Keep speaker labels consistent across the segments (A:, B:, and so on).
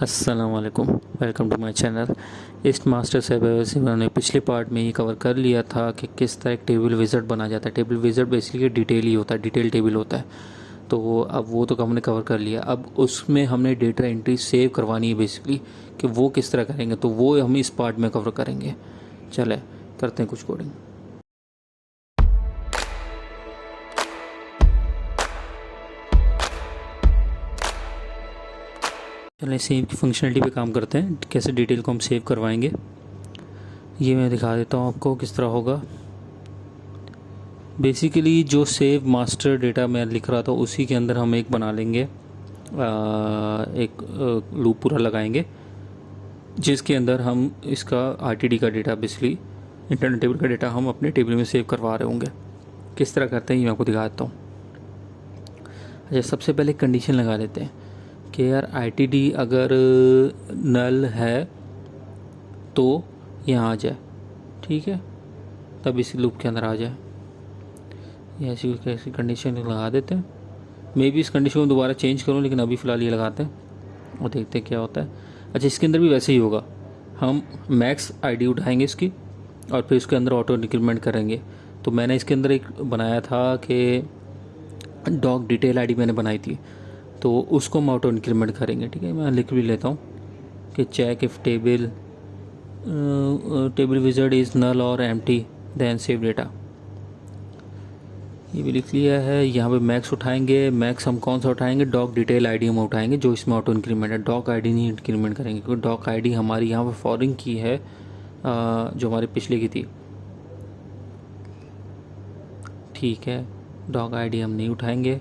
A: अस्सलाम वालेकुम, welcome to my channel. इस मास्टर से मैंने पिछले पार्ट में ही कवर कर लिया था कि किस तरह एक टेबल विज़ार्ड बना जाता है। टेबल विज़ार्ड बेसिकली डिटेल ही होता है, डिटेल टेबल होता है। तो अब वो तो हमने कवर कर लिया। अब उसमें हमने डेटा एंट्री सेव करवानी है बेसिकली, कि वो किस तरह करेंगे, तो वो हम इस पार्ट में कवर करेंगे। चले करते हैं कुछ कोडिंग। चलें सेव की फंक्शनलिटी पे काम करते हैं, कैसे डिटेल को हम सेव करवाएंगे ये मैं दिखा देता हूँ आपको किस तरह होगा। बेसिकली जो सेव मास्टर डेटा मैं लिख रहा था उसी के अंदर हम एक बना लेंगे, एक लूप पूरा लगाएंगे जिसके अंदर हम इसका आरटीडी का डेटा, बेसिकली इंटरनेट टेबल का डेटा हम अपने टेबल में सेव करवा रहे होंगे। किस तरह करते हैं ये मैं आपको दिखा देता हूँ। अच्छा, सबसे पहले कंडीशन लगा लेते हैं कि यार आरटीडी अगर नल है तो यहाँ आ जाए, ठीक है, तब इस लूप के अंदर आ जाए। ये ऐसी कंडीशन लगा देते हैं। मैं भी इस कंडीशन को दोबारा चेंज करूँ, लेकिन अभी फ़िलहाल ये लगाते हैं और देखते हैं क्या होता है। अच्छा, इसके अंदर भी वैसे ही होगा, हम मैक्स आईडी उठाएंगे इसकी और फिर उसके अंदर ऑटो इंक्रीमेंट करेंगे। तो मैंने इसके अंदर एक बनाया था कि डॉग डिटेल आईडी मैंने बनाई थी, तो उसको हम ऑटो इंक्रीमेंट करेंगे। ठीक है, मैं लिख भी लेता हूँ कि check if table wizard is null और एम्प्टी देन सेव डेटा। ये भी लिख लिया है। यहाँ पे मैक्स उठाएंगे। मैक्स हम कौन सा उठाएंगे? डॉग डिटेल आईडी हम उठाएंगे जो इसमें ऑटो इंक्रीमेंट है। डॉग आईडी नहीं इंक्रीमेंट करेंगे क्योंकि डॉग आईडी हमारी यहाँ पे फॉरेन की है, जो हमारे पिछले की थी। ठीक है, डॉग आईडी हम नहीं उठाएंगे।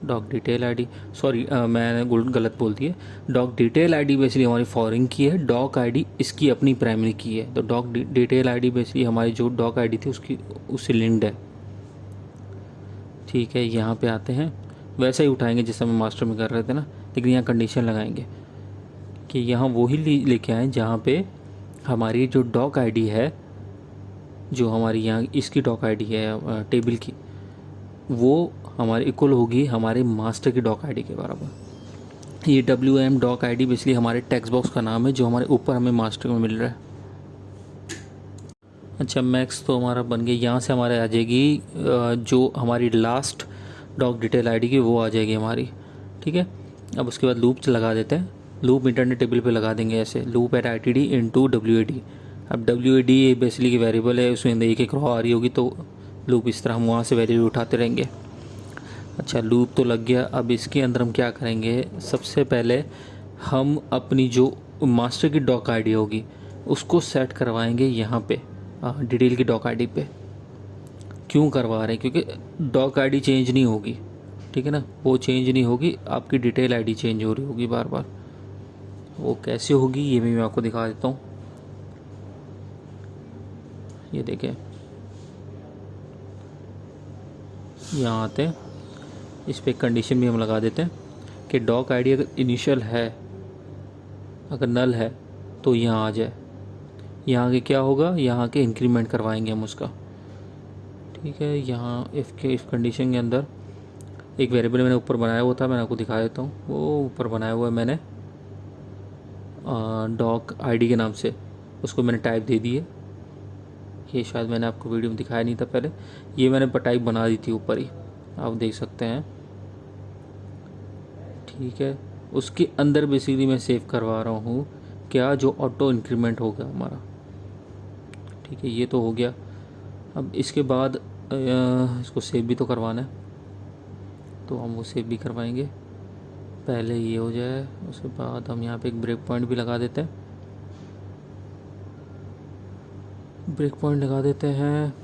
A: डॉग डिटेल आईडी, सॉरी मैंने गलत बोल दिया। डॉग डिटेल आईडी बेसिकली हमारी फॉरेन की है, डॉग आईडी इसकी अपनी प्राइमरी की है। तो डॉग डिटेल आईडी बेसिकली हमारी जो डॉग आईडी थी उसकी उससे लिंक्ड है। ठीक है, यहाँ पे आते हैं, वैसा ही उठाएंगे जैसा हम मास्टर में कर रहे थे ना, लेकिन यहाँ कंडीशन लगाएंगे कि यहाँ वही लेके आए जहाँ पे हमारी जो डॉक आईडी है, जो हमारी यहाँ इसकी डॉक आईडी है टेबल की, वो हमारे इक्वल होगी हमारे मास्टर की डॉक आईडी के बराबर। ये WM डॉक आईडी बेसिकली हमारे टेक्स्ट बॉक्स का नाम है जो हमारे ऊपर हमें मास्टर में मिल रहा है। अच्छा, मैक्स तो हमारा बन गया। यहाँ से हमारे आ जाएगी जो हमारी लास्ट डॉग डिटेल आईडी की, वो आ जाएगी हमारी। ठीक है, अब उसके बाद लूप लगा देते हैं। लूप इंटरनेट टेबल पे लगा देंगे ऐसे, loop at ITD into WAD। अब WAD बेसिकली की वेरिएबल है, उसमें एक एक रो आ रही होगी, तो लूप इस तरह हम वहाँ से वैल्यू उठाते रहेंगे। अच्छा, लूप तो लग गया। अब इसके अंदर हम क्या करेंगे, सबसे पहले हम अपनी जो मास्टर की डॉक आईडी होगी उसको सेट करवाएंगे यहाँ पे डिटेल की डॉक आईडी पे। क्यों करवा रहे हैं? क्योंकि डॉक आईडी चेंज नहीं होगी, ठीक है ना, वो चेंज नहीं होगी, आपकी डिटेल आईडी चेंज हो रही होगी बार बार। वो कैसे होगी ये भी मैं आपको दिखा देता हूँ। ये देखें, यहाँ आते हैं, इस पर कंडीशन भी हम लगा देते हैं कि डॉक आईडी अगर इनिशियल है, अगर नल है तो यहाँ आ जाए। यहाँ के क्या होगा, यहाँ के इंक्रीमेंट करवाएंगे हम उसका। ठीक है, यहाँ इफ़ कंडीशन के अंदर एक वेरिएबल मैंने ऊपर बनाया हुआ था, मैंने आपको दिखा देता हूँ। वो ऊपर बनाया हुआ है मैंने डॉक आईडी के नाम से, उसको मैंने टाइप दे दी है। ये शायद मैंने आपको वीडियो में दिखाया नहीं था पहले, ये मैंने टाइप बना दी थी ऊपर ही, आप देख सकते हैं। ठीक है, उसके अंदर बेसिकली मैं सेव करवा रहा हूँ क्या, जो ऑटो इंक्रीमेंट हो गया हमारा। ठीक है, ये तो हो गया। अब इसके बाद इसको सेव भी तो करवाना है, तो हम वो सेव भी करवाएंगे। पहले ये हो जाए, उसके बाद हम यहाँ पे एक ब्रेक पॉइंट भी लगा देते हैं। ब्रेक पॉइंट लगा देते हैं,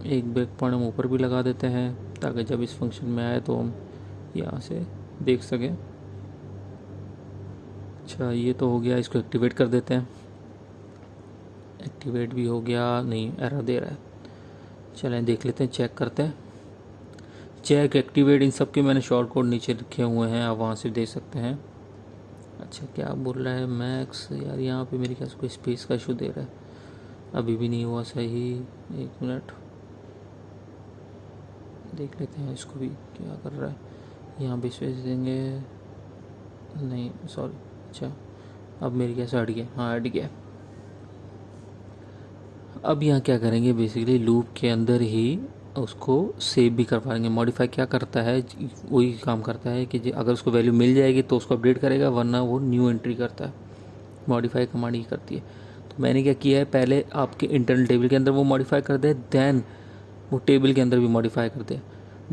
A: एक ब्रेक पॉइंट हम ऊपर भी लगा देते हैं ताकि जब इस फंक्शन में आए तो हम यहाँ से देख सकें। अच्छा, ये तो हो गया, इसको एक्टिवेट कर देते हैं। एक्टिवेट भी हो गया, नहीं एरर दे रहा है। चलें देख लेते हैं, चेक करते हैं। चेक, एक्टिवेट, इन सब के मैंने शॉर्ट कोड नीचे लिखे हुए हैं, आप वहाँ से देख सकते हैं। अच्छा, क्या बोल रहा है मैक्स? यार यहाँ पे मेरे ख्याल से कोई स्पेस का इशू दे रहा है, अभी भी नहीं हुआ सही। एक मिनट देख लेते हैं इसको भी क्या कर रहा है। यहाँ भी स्पेस देंगे, नहीं सॉरी, अच्छा, अब मेरी कैसे हट गया? हाँ हट गया। अब यहाँ क्या करेंगे, बेसिकली लूप के अंदर ही उसको सेव भी कर पाएंगे। मॉडिफाई क्या करता है, वही काम करता है कि अगर उसको वैल्यू मिल जाएगी तो उसको अपडेट करेगा, वरना वो न्यू एंट्री करता है। मॉडिफाई कमांड ही करती है। तो मैंने क्या किया है, पहले आपके इंटरनल टेबल के अंदर वो मॉडिफाई कर दे, देन वो टेबल के अंदर भी मॉडिफाई कर दे।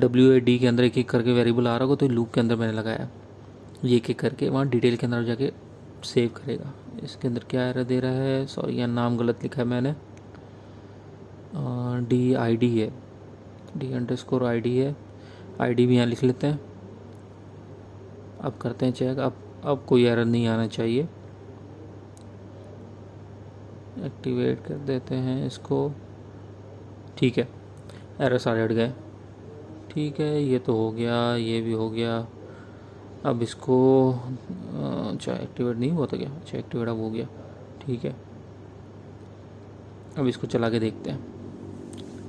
A: WAD के अंदर एक एक करके वेरिएबल आ रहा होगा, तो लूप के अंदर मैंने लगाया, ये एक एक करके वहाँ डिटेल के अंदर जाके सेव करेगा। इसके अंदर क्या एरर दे रहा है, सॉरी यहाँ नाम गलत लिखा है मैंने, DID है, D_ID है, ID भी यहाँ लिख लेते हैं। अब करते हैं चेक, अब कोई एरर नहीं आना चाहिए। एक्टिवेट कर देते हैं इसको, ठीक है, एरर सारे हट गए। ठीक है, ये तो हो गया, ये भी हो गया। अब इसको अच्छा एक्टिवेट नहीं हुआ था क्या? अच्छा एक्टिवेट अब हो गया, ठीक है। अब इसको चला के देखते हैं,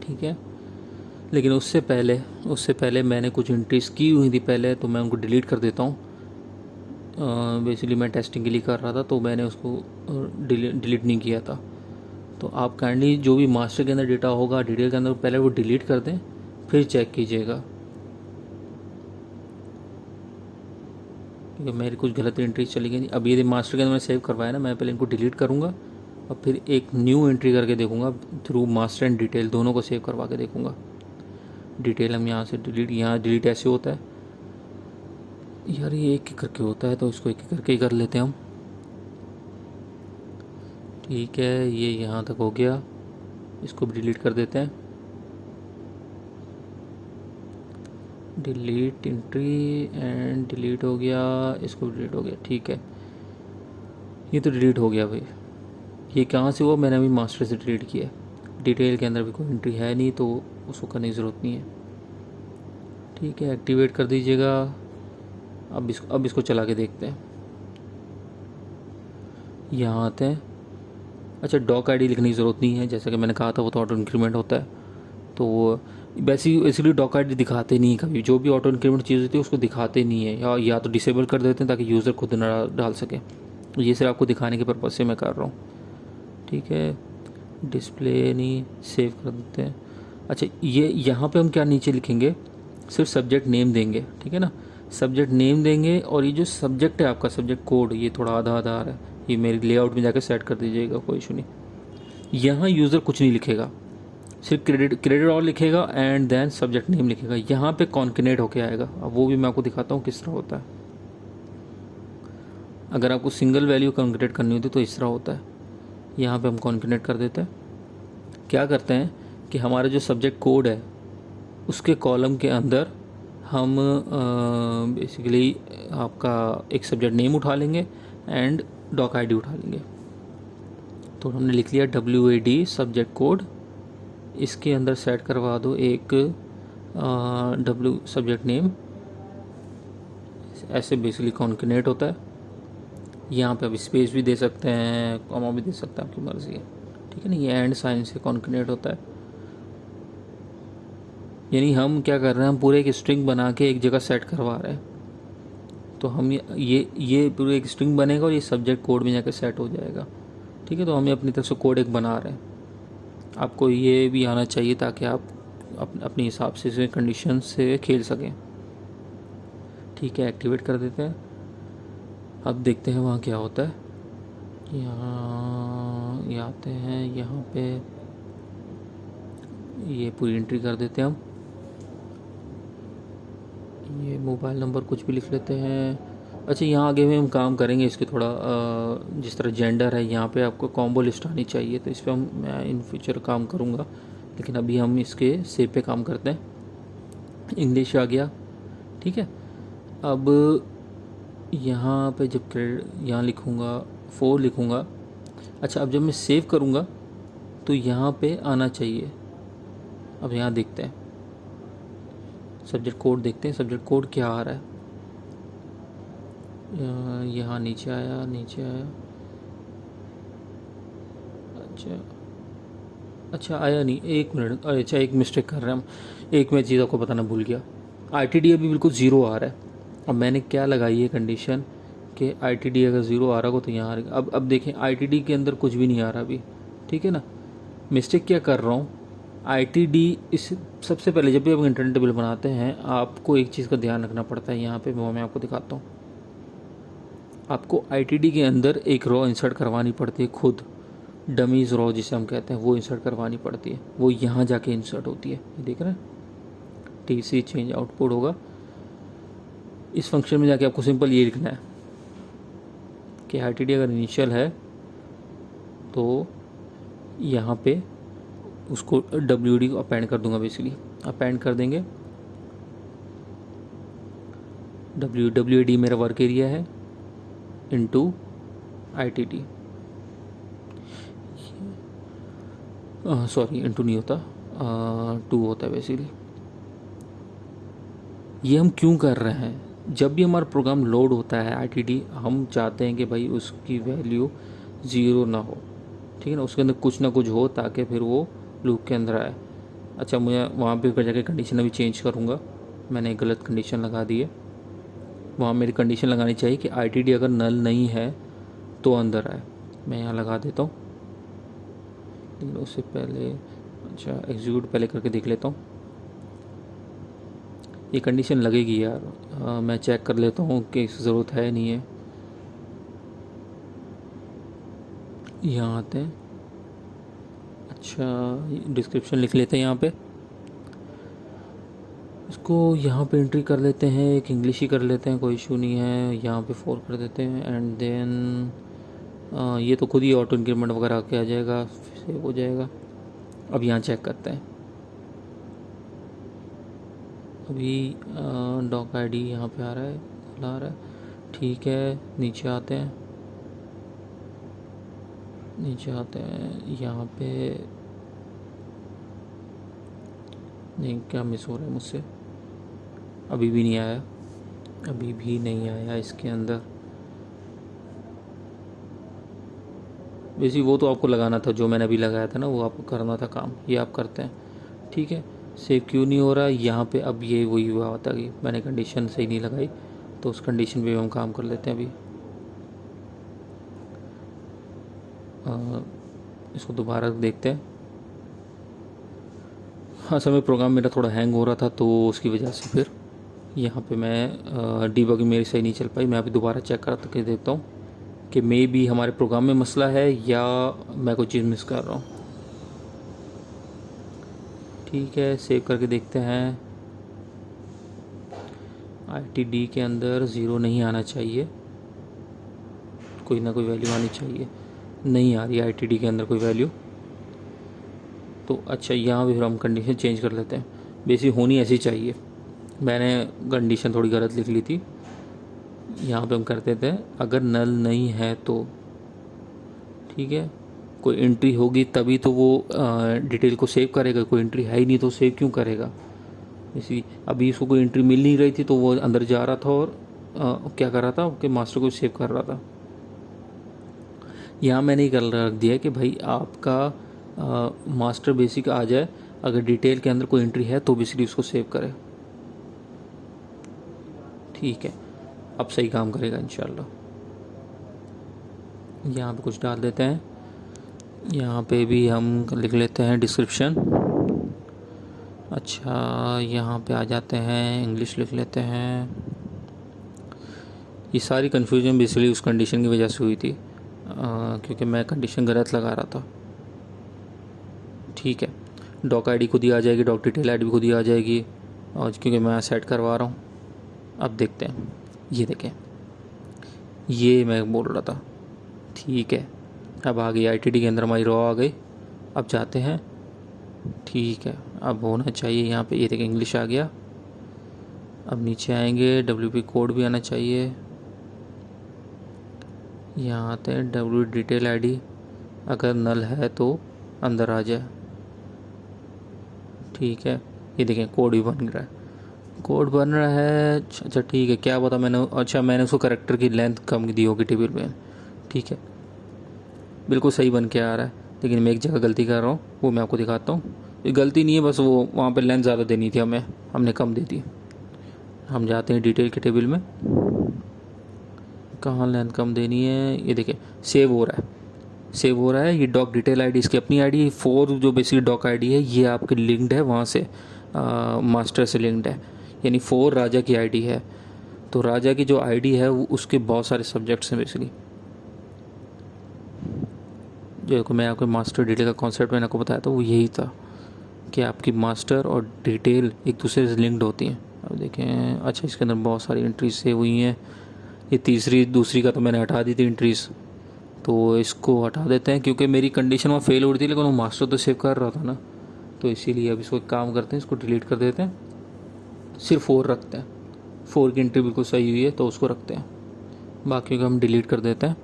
A: ठीक है। लेकिन उससे पहले मैंने कुछ एंट्रीज की हुई थी पहले, तो मैं उनको डिलीट कर देता हूँ। बेसिकली मैं टेस्टिंग के लिए कर रहा था, तो मैंने उसको डिलीट नहीं किया था। तो आप काइंडली जो भी मास्टर के अंदर डेटा होगा डिटेल के अंदर, पहले वो डिलीट कर दें, फिर चेक कीजिएगा, क्योंकि मेरी कुछ गलत एंट्रीज चली गई। अब ये मास्टर के अंदर मैं सेव करवाया ना, मैं पहले इनको डिलीट करूँगा और फिर एक न्यू एंट्री करके देखूँगा, थ्रू मास्टर एंड डिटेल दोनों को सेव करवा के देखूँगा। डिटेल हम यहाँ से डिलीट, यहाँ डिलीट ऐसे होता है यार, ये एक एक करके होता है, तो इसको एक एक करके ही कर लेते हैं हम। ठीक है, ये यहाँ तक हो गया, इसको भी डिलीट कर देते हैं। डिलीट एंट्री एंड डिलीट हो गया, इसको भी डिलीट हो गया, ठीक है। ये तो डिलीट हो गया भाई। ये कहाँ से हुआ, मैंने अभी मास्टर से डिलीट किया। डिटेल के अंदर भी कोई एंट्री है नहीं, तो उसको करने की ज़रूरत नहीं है। ठीक है, एक्टिवेट कर दीजिएगा। अब इसको चला के देखते हैं। यहाँ आते हैं। अच्छा, डॉक आईडी लिखने की ज़रूरत नहीं है, जैसा कि मैंने कहा था वो तो ऑटो इंक्रीमेंट होता है। तो बेसिकली डॉक आईडी दिखाते नहीं कभी, जो भी ऑटो इंक्रीमेंट चीज़ होती है उसको दिखाते नहीं है, या तो डिसेबल कर देते हैं ताकि यूज़र खुद ना डाल सके। ये सिर्फ आपको दिखाने के पर्पज़ से मैं कर रहा हूँ। ठीक है, डिस्प्ले नहीं, सेव कर देते हैं। अच्छा, ये यहाँ पे हम क्या नीचे लिखेंगे, सिर्फ सब्जेक्ट नेम देंगे, ठीक है ना। सब्जेक्ट नेम देंगे, और ये जो सब्जेक्ट है आपका सब्जेक्ट कोड, ये थोड़ा आधा आधा आ रहा है, ये मेरी लेआउट में जाकर सेट कर दीजिएगा, कोई इशू नहीं। यहाँ यूज़र कुछ नहीं लिखेगा, सिर्फ क्रेडिट और लिखेगा एंड देन सब्जेक्ट नेम लिखेगा। यहाँ पे कॉन्कनेट होके आएगा, अब वो भी मैं आपको दिखाता हूँ किस तरह होता है। अगर आपको सिंगल वैल्यू कॉन्कनेट करनी होती तो इस तरह होता है। यहाँ पे हम कॉन्कनेट कर देते हैं। क्या करते हैं कि हमारा जो सब्जेक्ट कोड है उसके कॉलम के अंदर हम बेसिकली आपका एक सब्जेक्ट नेम उठा लेंगे एंड डॉक आईडी उठा लेंगे। तो हमने लिख लिया WAD सब्जेक्ट कोड, इसके अंदर सेट करवा दो एक W सब्जेक्ट नेम, ऐसे बेसिकली कॉन्कनेट होता है। यहाँ पे अब स्पेस भी दे सकते हैं, कॉमा भी दे सकते हैं, आपकी मर्ज़ी है, ठीक है ना। ये एंड साइन से कॉन्कनेट होता है, यानी हम क्या कर रहे हैं, हम पूरे एक स्ट्रिंग बना के एक जगह सेट करवा रहे हैं। तो हम ये पूरे एक स्ट्रिंग बनेगा और ये सब्जेक्ट कोड में जाकर सेट हो जाएगा, ठीक है। तो हम अपनी तरफ से कोड एक बना रहे हैं। आपको ये भी आना चाहिए ताकि आप अपने हिसाब से इसे कंडीशन से खेल सकें। ठीक है, एक्टिवेट कर देते हैं। अब देखते हैं वहाँ क्या होता है। यहाँ ये आते हैं, यहाँ पे ये पूरी एंट्री कर देते हैं हम। ये मोबाइल नंबर कुछ भी लिख लेते हैं। अच्छा, यहाँ आगे में हम काम करेंगे इसके थोड़ा, जिस तरह जेंडर है यहाँ पे आपको कॉम्बो लिस्ट आनी चाहिए, तो इस पर मैं इन फ्यूचर काम करूँगा, लेकिन अभी हम इसके सेव पे काम करते हैं। इंग्लिश आ गया, ठीक है। अब यहाँ पे जब यहाँ लिखूँगा 4 लिखूँगा। अच्छा, अब जब मैं सेव करूँगा तो यहाँ पे आना चाहिए। अब यहाँ देखते हैं सब्जेक्ट कोड, देखते हैं सब्जेक्ट कोड क्या आ रहा है। यहाँ नीचे आया। अच्छा आया नहीं, 1 मिनट। अच्छा, एक मिस्टेक कर रहे हैं हम, एक मैं चीज़ आपको बताना भूल गया। ITD अभी बिल्कुल 0 आ रहा है। अब मैंने क्या लगाई है कंडीशन कि ITD अगर 0 आ रहा हो तो यहाँ आ रहा। अब देखें ITD के अंदर कुछ भी नहीं आ रहा अभी, ठीक है ना। मिस्टेक क्या कर रहा हूँ, ITD इस सबसे पहले जब भी आप इंटरनल टेबल बनाते हैं आपको एक चीज़ का ध्यान रखना पड़ता है। यहाँ पे वो मैं आपको दिखाता हूँ। आपको ITD के अंदर एक रॉ इंसर्ट करवानी पड़ती है, खुद डमीज़ रॉ जिसे हम कहते हैं वो इंसर्ट करवानी पड़ती है। वो यहाँ जाके इंसर्ट होती है, ये देख रहे हैं, TC चेंज आउटपुट होगा। इस फंक्शन में जाके आपको सिंपल ये लिखना है कि ITD अगर इनिशियल है तो यहाँ पे उसको WD को अपेंड कर दूंगा। बेसिकली अपेंड कर देंगे, WD मेरा वर्क एरिया है इनटू ITD, सॉरी इनटू नहीं होता, 2 होता है बेसिकली। ये हम क्यों कर रहे हैं, जब भी हमारा प्रोग्राम लोड होता है ITD हम चाहते हैं कि भाई उसकी वैल्यू 0 ना हो, ठीक है ना, उसके अंदर कुछ ना कुछ हो ताकि फिर वो लूप के अंदर आए। अच्छा, मुझे वहाँ पे ऊपर जाके कंडीशन अभी चेंज करूँगा, मैंने एक गलत कंडीशन लगा दी है। वहाँ मेरी कंडीशन लगानी चाहिए कि ITD अगर नल नहीं है तो अंदर आए। मैं यहाँ लगा देता हूँ, लेकिन उससे पहले अच्छा एग्जीक्यूट पहले करके देख लेता हूँ। ये कंडीशन लगेगी यार, मैं चेक कर लेता हूँ कि इसकी ज़रूरत है नहीं है। यहाँ आते हैं, अच्छा डिस्क्रिप्शन लिख लेते हैं यहाँ पे, इसको यहाँ पे एंट्री कर लेते हैं, एक इंग्लिश ही कर लेते हैं, कोई इशू नहीं है। यहाँ पे 4 कर देते हैं एंड देन ये तो खुद ही ऑटो इंक्रीमेंट वगैरह आके आ जाएगा, सेव हो जाएगा। अब यहाँ चेक करते हैं, अभी डॉक ID यहाँ पे आ रहा है, खुला आ रहा है, ठीक है। नीचे आते हैं, यहाँ पे नहीं, क्या मिस हो रहा है मुझसे, अभी भी नहीं आया इसके अंदर। वैसे वो तो आपको लगाना था, जो मैंने अभी लगाया था ना वो आपको करना था काम, ये आप करते हैं, ठीक है। सेव क्यों नहीं हो रहा यहाँ पे, अब ये वही हुआ होता कि मैंने कंडीशन सही नहीं लगाई, तो उस कंडीशन पे हम काम कर लेते हैं अभी। इसको दोबारा देखते हैं। हाँ, समय प्रोग्राम मेरा थोड़ा हैंग हो रहा था तो उसकी वजह से फिर यहाँ पे मैं डीबगिंग मेरी सही नहीं चल पाई। मैं अभी दोबारा चेक करके देखता हूँ कि मे बी हमारे प्रोग्राम में मसला है या मैं कोई चीज़ मिस कर रहा हूँ। ठीक है, सेव करके देखते हैं। ITD के अंदर 0 नहीं आना चाहिए, कोई ना कोई वैल्यू आनी चाहिए, नहीं आ रही है ITD के अंदर कोई वैल्यू। तो अच्छा, यहाँ भी फिर हम कंडीशन चेंज कर लेते हैं, बेसिक होनी ऐसी चाहिए। मैंने कंडीशन थोड़ी गलत लिख ली थी, यहाँ पे हम करते थे अगर नल नहीं है तो, ठीक है, कोई एंट्री होगी तभी तो वो डिटेल को सेव करेगा, कोई एंट्री है ही नहीं तो सेव क्यों करेगा। इसी अभी इसको कोई एंट्री मिल नहीं रही थी तो वो अंदर जा रहा था और क्या कर रहा था कि मास्टर को सेव कर रहा था। यहाँ मैंने कर रख दिया कि भाई आपका मास्टर बेसिक आ जाए, अगर डिटेल के अंदर कोई एंट्री है तो बेसिकली उसको सेव करे, ठीक है। अब सही काम करेगा इंशाल्लाह। यहाँ पे कुछ डाल देते हैं, यहाँ पे भी हम लिख लेते हैं डिस्क्रिप्शन। अच्छा, यहाँ पे आ जाते हैं, इंग्लिश लिख लेते हैं। ये सारी कन्फ्यूजन बेसिकली उस कंडीशन की वजह से हुई थी, क्योंकि मैं कंडीशन गलत लगा रहा था, ठीक है। डॉक ID खुद ही आ जाएगी, डॉक डिटेल ID भी खुद ही आ जाएगी, और क्योंकि मैं सेट करवा रहा हूँ। अब देखते हैं, ये देखें, ये मैं बोल रहा था, ठीक है। अब आ गई ITD के अंदर हमारी रॉ आ गई। अब जाते हैं, ठीक है, अब होना चाहिए यहाँ पे, ये देखें इंग्लिश आ गया। अब नीचे आएंगे, WP कोड भी आना चाहिए। यहाँ आते हैं, W डिटेल ID अगर नल है तो अंदर आ जाए, ठीक है। ये देखें कोड भी बन रहा है, अच्छा ठीक है। क्या पता मैंने उसको कैरेक्टर की लेंथ कम दी होगी टेबल में, ठीक है। बिल्कुल सही बन के आ रहा है, लेकिन मैं एक जगह गलती कर रहा हूँ, वो मैं आपको दिखाता हूँ। ये गलती नहीं है, बस वो वहाँ पे लेंथ ज़्यादा देनी थी हमने कम दे दी। हम जाते हैं डिटेल के टेबल में, कहाँ लेंथ कम देनी है, ये देखिए सेव हो रहा है। ये डॉक डिटेल आईडी इसकी अपनी आईडी है। 4 जो बेसिक डॉक आईडी है ये आपके लिंक्ड है वहाँ से, मास्टर से लिंक्ड है, यानी 4 राजा की आईडी है। तो राजा की जो आईडी है वो उसके बहुत सारे सब्जेक्ट्स हैं बेसिकली। जो मैं आपको मास्टर डिटेल का कॉन्सेप्ट मैंने आपको बताया था वो यही था कि आपकी मास्टर और डिटेल एक दूसरे से लिंक्ड होती हैं। अब देखें, अच्छा इसके अंदर बहुत सारी एंट्रीज सेव हुई हैं। ये दूसरी का तो मैंने हटा दी थी एंट्रीज़, तो इसको हटा देते हैं क्योंकि मेरी कंडीशन वहाँ फेल हो रही थी, लेकिन वो मास्टर तो सेव कर रहा था ना, तो इसीलिए अब इसको एक काम करते हैं, इसको डिलीट कर देते हैं, सिर्फ 4 रखते हैं। 4 की एंट्री बिल्कुल सही हुई है तो उसको रखते हैं, बाकी को हम डिलीट कर देते हैं।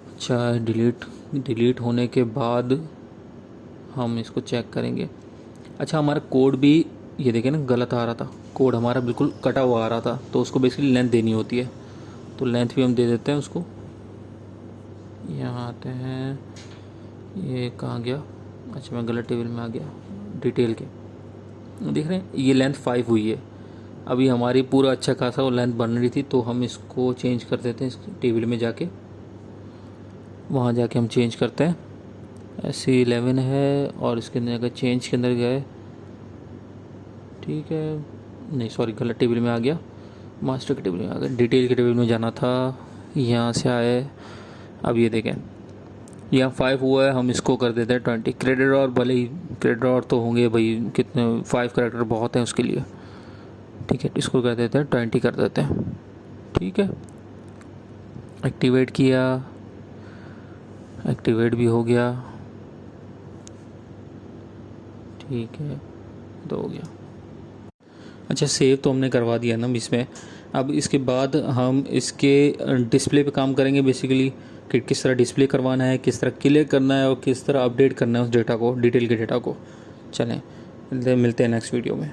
A: अच्छा, डिलीट होने के बाद हम इसको चेक करेंगे। अच्छा, हमारा कोड भी ये देखें ना गलत आ रहा था, कोड हमारा बिल्कुल कटा हुआ आ रहा था, तो उसको बेसिकली लेंथ देनी होती है, तो लेंथ भी हम दे देते हैं उसको। यहाँ आते हैं, ये कहाँ गया, अच्छा मैं गलत टेबल में आ गया, डिटेल के देख रहे हैं ये लेंथ 5 हुई है। अभी हमारी पूरा अच्छा खासा वो लेंथ बन रही थी, तो हम इसको चेंज कर देते हैं, इस टेबल में जाके वहाँ जाके हम चेंज करते हैं। ऐसे 11 है और इसके अंदर अगर चेंज के अंदर गए, ठीक है, नहीं सॉरी गलत टेबल में आ गया, मास्टर के टेबल में आ गया, डिटेल के टेबल में जाना था, यहाँ से आए। अब ये देखें यहाँ 5 हुआ है, हम इसको कर देते हैं 20। क्रेडिट और भले ही क्रेडिट और तो होंगे भाई, कितने 5 कैरेक्टर बहुत हैं उसके लिए, ठीक है, इसको कर देते हैं 20 कर देते हैं, ठीक है। एक्टिवेट किया, एक्टिवेट भी हो गया, ठीक है, तो हो गया। अच्छा, सेव तो हमने करवा दिया ना इसमें। अब इसके बाद हम इसके डिस्प्ले पे काम करेंगे बेसिकली, कि किस तरह डिस्प्ले करवाना है, किस तरह क्लियर करना है और किस तरह अपडेट करना है उस डेटा को, डिटेल के डेटा को। चलें मिलते हैं नेक्स्ट वीडियो में।